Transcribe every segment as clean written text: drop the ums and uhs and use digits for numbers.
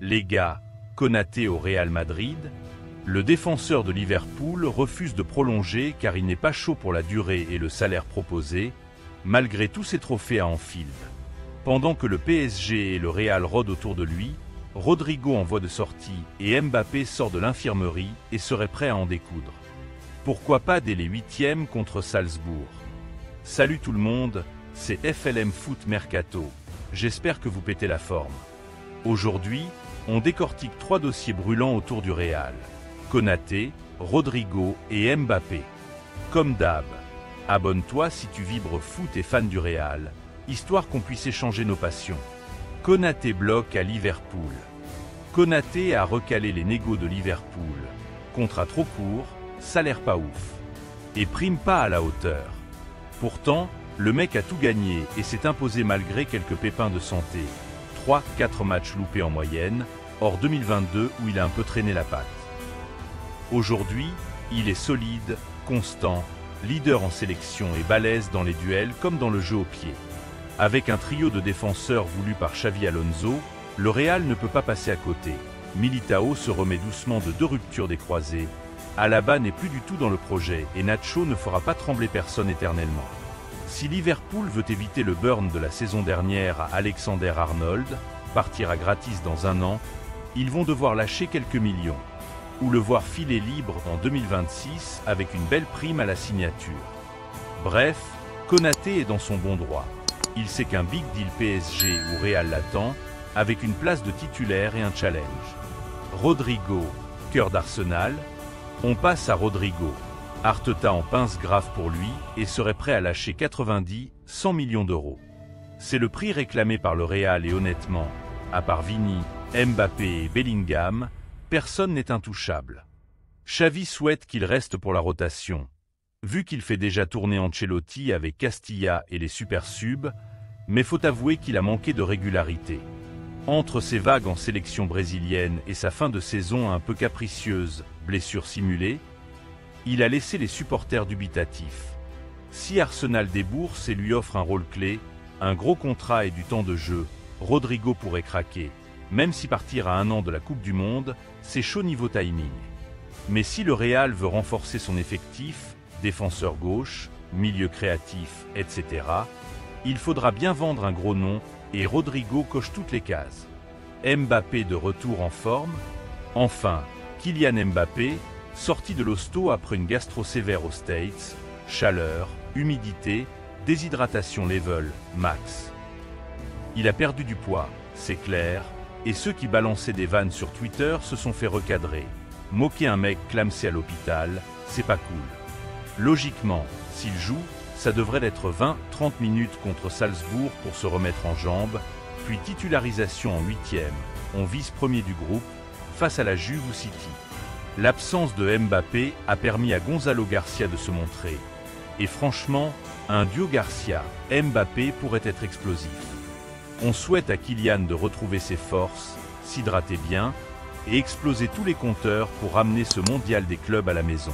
Les gars, Konaté au Real Madrid. Le défenseur de Liverpool refuse de prolonger car il n'est pas chaud pour la durée et le salaire proposé, malgré tous ses trophées à Anfield. Pendant que le PSG et le Real rôdent autour de lui, Rodrigo en voie de sortie et Mbappé sort de l'infirmerie et serait prêt à en découdre. Pourquoi pas dès les 8e contre Salzbourg? Salut tout le monde, c'est FLM Foot Mercato. J'espère que vous pétez la forme. Aujourd'hui, on décortique 3 dossiers brûlants autour du Real. Konaté, Rodrigo et Mbappé. Comme d'hab, abonne-toi si tu vibres foot et fan du Real, histoire qu'on puisse échanger nos passions. Konaté bloque à Liverpool. Konaté a recalé les négos de Liverpool. Contrat trop court, salaire pas ouf. Et prime pas à la hauteur. Pourtant, le mec a tout gagné et s'est imposé malgré quelques pépins de santé. 3-4 matchs loupés en moyenne, hors 2022 où il a un peu traîné la patte. Aujourd'hui, il est solide, constant, leader en sélection et balèze dans les duels comme dans le jeu au pied. Avec un trio de défenseurs voulu par Xavi Alonso, le Real ne peut pas passer à côté. Militao se remet doucement de 2 ruptures des croisés. Alaba n'est plus du tout dans le projet et Nacho ne fera pas trembler personne éternellement. Si Liverpool veut éviter le burn de la saison dernière à Alexander-Arnold, partira gratis dans 1 an, ils vont devoir lâcher quelques millions. Ou le voir filer libre en 2026 avec une belle prime à la signature. Bref, Konaté est dans son bon droit. Il sait qu'un big deal PSG ou Real l'attend, avec une place de titulaire et un challenge. Rodrigo, cœur d'Arsenal. On passe à Rodrigo. Arteta en pince grave pour lui et serait prêt à lâcher 90-100 millions d'euros. C'est le prix réclamé par le Real et honnêtement, à part Vini, Mbappé et Bellingham, personne n'est intouchable. Xavi souhaite qu'il reste pour la rotation. Vu qu'il fait déjà tourner Ancelotti avec Castilla et les super subs, mais faut avouer qu'il a manqué de régularité. Entre ses vagues en sélection brésilienne et sa fin de saison un peu capricieuse, blessure simulée, il a laissé les supporters dubitatifs. Si Arsenal débourse et lui offre un rôle clé, un gros contrat et du temps de jeu, Rodrigo pourrait craquer. Même si partir à 1 an de la Coupe du Monde, c'est chaud niveau timing. Mais si le Real veut renforcer son effectif, défenseur gauche, milieu créatif, etc., il faudra bien vendre un gros nom et Rodrigo coche toutes les cases. Mbappé de retour en forme. Enfin, Kylian Mbappé, sorti de l'hosto après une gastro sévère aux States, chaleur, humidité, déshydratation level, max. Il a perdu du poids, c'est clair. Et ceux qui balançaient des vannes sur Twitter se sont fait recadrer. Moquer un mec clamsé à l'hôpital, c'est pas cool. Logiquement, s'il joue, ça devrait être 20-30 minutes contre Salzbourg pour se remettre en jambes, puis titularisation en 8e, on vise premier du groupe, face à la Juve ou City. L'absence de Mbappé a permis à Gonzalo Garcia de se montrer. Et franchement, un duo Garcia-Mbappé pourrait être explosif. On souhaite à Kylian de retrouver ses forces, s'hydrater bien et exploser tous les compteurs pour ramener ce mondial des clubs à la maison.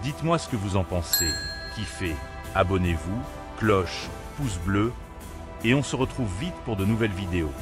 Dites-moi ce que vous en pensez, kiffez, abonnez-vous, cloche, pouce bleu et on se retrouve vite pour de nouvelles vidéos.